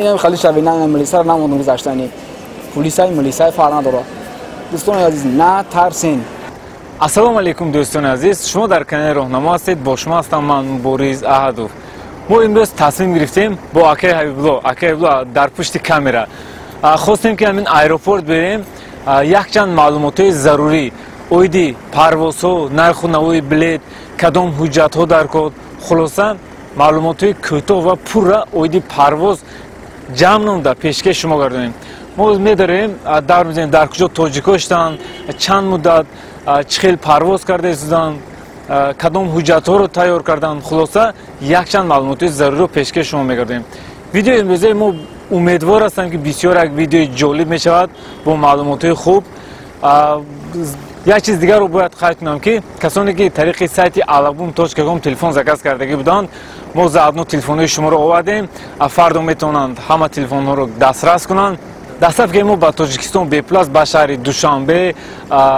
این خالی شوی نه ملیسا نموندم گذاشتنی پلیسای ملیسای فعال نداره. دوستان عزیز نه ترسین. السلام علیکم دوستان عزیز، شما در کانال راهنما هستید. با شما هستم من بوریس احدوف. ما امروز تصمیم گرفتیم با اکای حبیبالله در پشت کامera خواستیم که همین ایروپورت بریم یک چند معلومات ضروری اویدی پروازها، نرخ و نوع بلیط، کدام حجت ها در کار، خلاصا معلومات کوتاه و پر را اویدی پرواز جمع نموده پیشکش شما گردونیم. ما می‌داریم در کجا تاجیکستان چند مدت چه خیلی پرواز کرده ایستادن، کدام حجت ها رو تیار کردن، خلاصا یک چند معلومات ضروری رو پیشکش شما می‌گردیم. ویدیو امروز ما امیدوار هستم که بسیار یک ویدیو جالب می‌شود با معلومات خوب. یک چیز دیگر رو باید خواهد کنم که کسانی که طریق سایت alabum.com تلفن زکس کردگی بودند، ما زادنو تلفن‌های شما رو آوردیم. فردا میتونند همه تلفن‌ها رو دسترس کنند. دسترس که ما با تاجیکستان بی پلاس با شهر دوشنبه،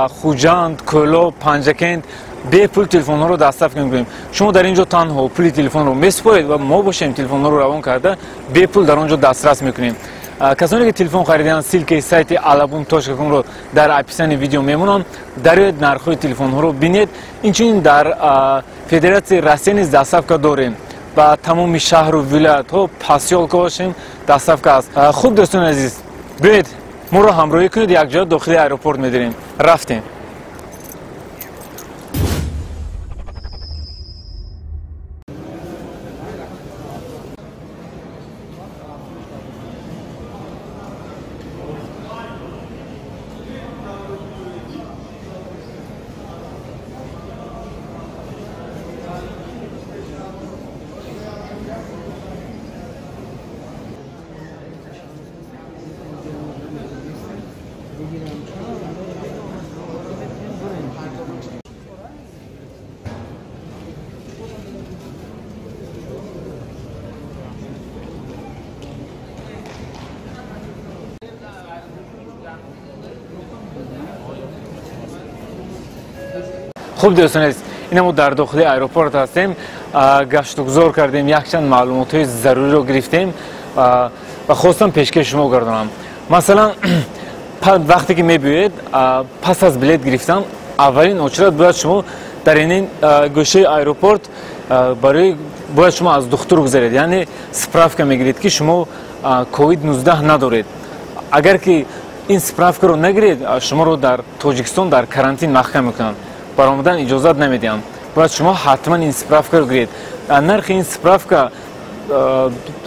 خوجند، کولاب، پنجکند بی پول تلفن‌ها رو دسترس کنیم. شما در اینجا تنها پول تلفن رو میسپارید و ما باشیم تلفن رو روان کرده بی پول در اونجا دسترس میکنیم. کسانی که تلفن خریدن سیلک سایت alabum.com رو در اپیسان ویدیو میمونن، در نرخ تلفن ها رو ببینید. اینچنین در فدراسیون روسیه نیز دسترس داریم و تمام شهر و ولایت ها پاسیالکا باشیم دسترس است. خوب دوستان عزیز، برید ما رو همراهی کنید. یک جا داخل ایروپورت می‌داریم. رفتیم. خوب دوستان عزیز، این ما در داخل ایروپورت هستیم. گشت و گذار کردیم، یک چند معلومات ضروری رو گرفتیم و خواستم پیشکش شما گردونم. مثلا وقتی که میبینید پس از بلیط گرفتن، اولین اجرت باید شما در این گوشه ایروپورت باید شما از دکتر گذارید، یعنی سپرافکا میگیرید که شما کووید 19 ندارید. اگر که این سپرافکا رو نگیرید، شما رو در تاجیکستان در کرانتین محکوم میکنن، برآمدن اجازت نمیدیم. باید شما حتما این سپرافکا رو گیرید. نرخ این سپرافکا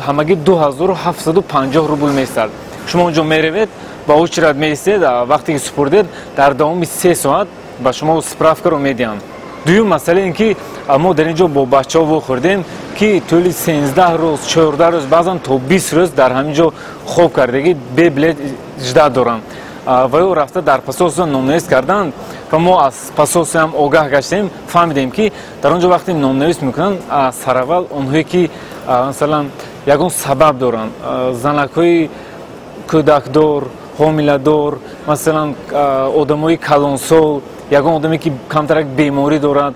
همگی 2750 روبل میستد. شما اونجا میروید با او چرت میستید، وقتی که سپردید در دوام 3 ساعت با شما سپرافکا رو میدیم. دوم مسئله این که ما در اینجا با بچه‌ها خوردیم که طول 13 روز 14 روز بعضا تا 20 روز در همینجا خوب کردگی به بلیط اجازه دارن و او رفته در پاساژ نامنویس کردند و ما از پاساژ هم آگاه گشتیم، فهمیدیم که در اونجا وقتی نامنویس میکنن سراول اونهایی که مثلا یگون سبب دارن، زنکای کودکدار، حامله‌دار، مثلا آدمای کلانسال، یگون آدمی که کمترک بیماری دارند،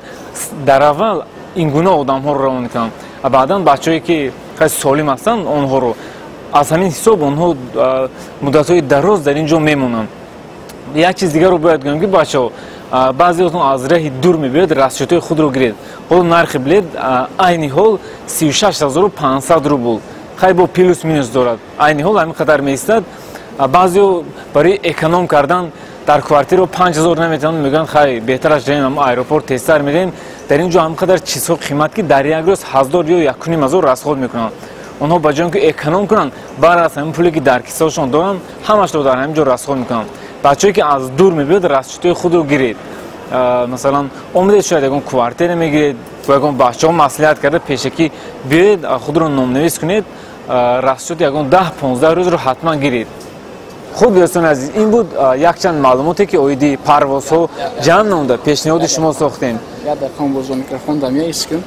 در اول این گونه آدم ها رو روان میکنن و بعدا بچه‌ای که خیلی سالم هستن اونها رو از همین حساب اونها مدت‌های دراز در اینجا میمونن. یک چیز دیگر رو باید بگم که بچه‌ها بعضی از از راه دور میبرید، رسیدهای خود رو گیرید. حالا نرخ بلیط عین حال 36500 روبل، خیلی با پلوس مینوس دارد. عین حال همین قدر میستد. بعضی برای اکونوم کردن در کوارتیر رو 5000 نمیتونن، میگن خیلی بهتر از جای ما ایروپورت تستر میدیم. در اینجا هم قدر چیزها قیمت که در یک روز 1000 یا 1500 رسخود میکنن. اونها با جای که اکونوم کنن، بعد از همین پولی که در کیسه‌شون دارن همش رو در همینجا رسخود میکنن. بچه‌ای که از دور میبینید رسیدهای خود رو گیرید. مثلا اومدید شاید یکون کوارتیر میگیرید و یکون بچه‌ها مصلحت کرده پیشکی بیاید خود رو نامنویس کنید، رسید یکون 10-15 روز رو حتما گیرید. خوب دوستان عزیز، این بود یک چند معلوماتی که اویدی پروازها جمع نموده پیشنهاد شما ساختیم. یا دقیقاً بازو میکروفون دمیه ایسکن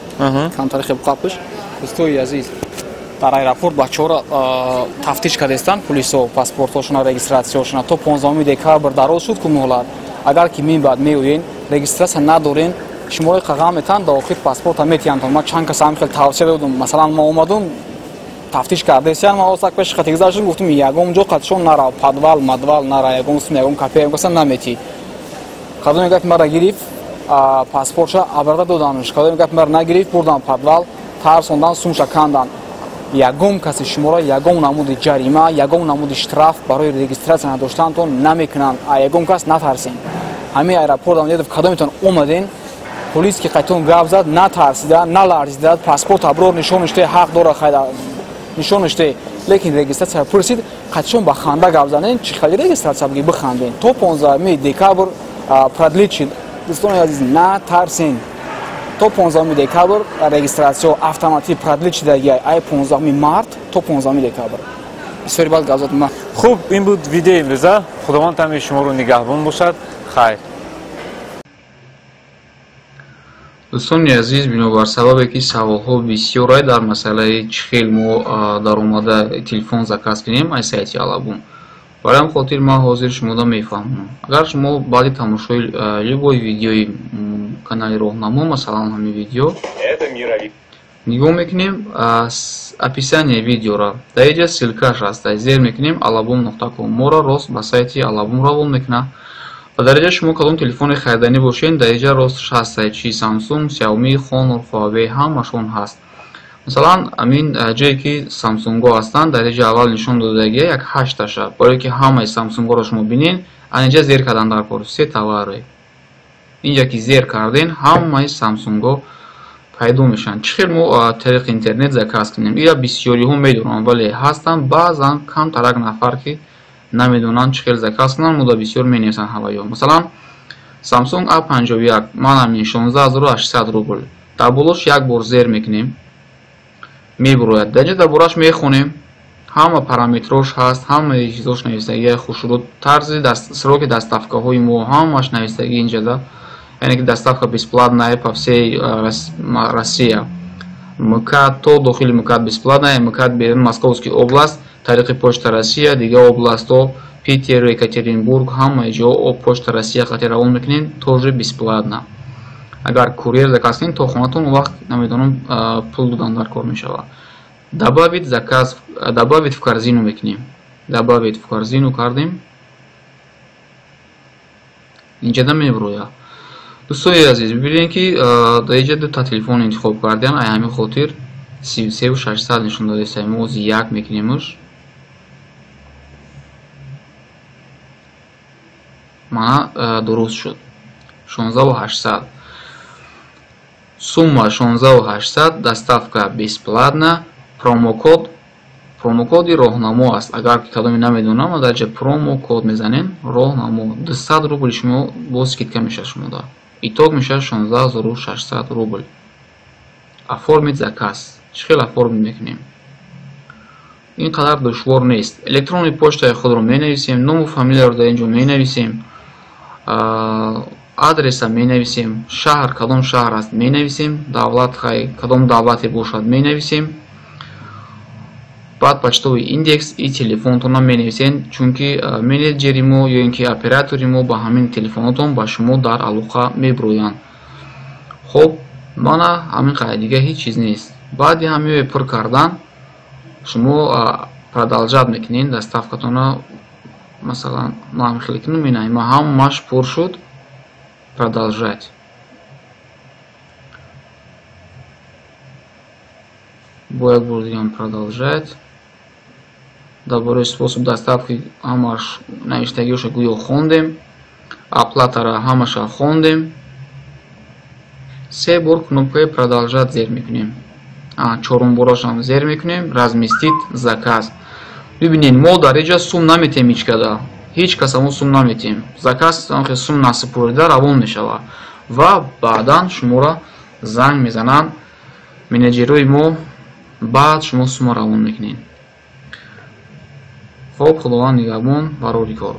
کم تاریخ بقاپش دوستای عزیز، در ایروپورت بچه‌ها را تفتیش کردن، پلیس ها پاسپورت‌هاشون رجیستراسیونشون تا 15 دکتر دراز شد که مهلت. اگر که می بعد میوین رجیستراسیون ندارین، شماره قغامتان داخل پاسپورت میتونن. ما چند کس هم خیلی توصیه دادم، مثلا ما اومدم тафтиш кардесиян ма осак пеш хати гузаштим гуфтим ягон ҷо қатшон нара подвал мадвал нара ягон сум ягон кафе гуса намети кадом гап мара гириф паспортша абарда доданш кадом гап мара нагириф бурдан подвал тарсондан сумша кандан ягон каси шуморо ягон намуди ҷарима ягон намуди штраф барои регистратсия надоштанатон намекунанд ягон кас натарсен ҳамин аэропортам дидав кадометон омаден полис ки қайтон гап зад натарсида наларзида паспорт аброр нишон иште ҳақ дора хайда нишон иште лекин регистратсия пурсид қайтшон ба ханда гап занен чӣ хали регистратсия буги биханден то 15 декабр продлит шид дӯстони азиз натарсен то 15 декабр регистратсия автоматик продлит шидаги ай 15 март то 15 декабр бисёри баъд гап задам. хуб ин буд видеои имрӯза худованд ҳамаи шуморо нигаҳбон бошад хайр. дӯстони азиз бинобар сабабе ки саволҳо бисёрай дар масъалаи чӣ хел мо даромада телефон заказ кунем аз сайти алабум барои ҳам хотир ман ҳозир шумода мефаҳмонам агар шумо баъди тамошои любой видеои канали роҳнамо масалан ҳамин видео нигоҳ мекунем описание видеора дар инҷа ссилкаш аст зер мекунем alabum.com моро рост ба сайти алабум равон мекунад ва дар инҷа шумо кадом телефони хариданӣ бошед дар инҷа росташ ҳаст чи Samsung, Xiaomi, Honor, Huawei ҳамашон ҳаст. масалан амин ҷое ки Samsung-о ҳастанд дар инҷа аввал нишон додагия як 8таша барое ки ҳамаи Samsung-оро шумо бинен ан инҷа зер кардан дар кор се товаре инҷа ки зер карден ҳамаи Samsung-о пайдо мешанд. чӣ хел мо тариқи интернет заказ кунем ира бисёриҳо медонанд вале ҳастанд баъзан камтарак нафар ки намедонанд чӣ хел заказ кунанд мода бисёр менависанд ҳаваё масалан Samsung A51 ман ҳамин 16800 рубл дар болош як бор зер мекунем мебурояд дар инҷа дар бораш мехонем ҳама параметрош ҳаст ҳамаи чизош навистагии хушрут тарзи сроки доставкаҳои мо ҳамаш навистагии инҷа да яъне ки доставка бесплатная по всей Россия мкад то дохили мкад бесплатная мкад берун Московский область тариқи почта Россия дигар областҳо Питер, Екатеринбург ҳамаи ҷо почта Россия қати равон мекунем тоже бесплатно агар курьер заказ кунем то хонатон вақт намедонам пул додан дар кор мешавад. Добавить заказ добавить в корзину мекунем добавить в корзину кардем инҷа да мебурояд. дӯстони азиз бибинед ки дар инҷа дута телефон интихоб кардем ай ҳамин хотир 33600 нишон додааст мо ози як мекунемш мана дуруст шуд 16800 сумма 16800 доставка бесплатна промокоди роҳнамо аст агар ки кадоме намедонам дар ҷа промокод мезанем роҳнамо 200 рубл шумо боз скидка мешавад шумода итог мешавад 16600 рубл. оформить заказ чӣ хел оформит мекунем ин қадар душвор нест электронни почтаи худро менависем ному фамилияро дар ин ҷо менависем адреса менависем шаҳр кадом шаҳр аст менависем давлат хай кадом давлате бошад менависем баъд почтовый индекс и телефонтона менависем чунки менеҷери мо ё ин ки оператори мо ба ҳамин телефонотон ба шумо дар алоқа мебуроянд. хуб мана ҳамин қадар дига ҳеҷ чиз нест баъди ҳамин пур кардан шумо продолжат мекунед доставкатона масалан ман кликну менаем ҳамаш пур шуд продолжать бо як бор дигам продолжать дар бораи способ доставки ҳамаш навиштагиёша гӯё хондем оплатара ҳамаша хондем се бор кнопкаи продолжать зер мекунем чорум борашам зер мекунем разместит заказ. бибинед мо дар инҷа сум наметем ҳичкада ҳеҷ касамо сум наметем заказ сум насупурида равон мешавад ва баъдан шуморо занг мезананд менеҷерои мо баъд шумо сумро равон мекунед. хуб худованд нигаҳбон ва роҳи кор.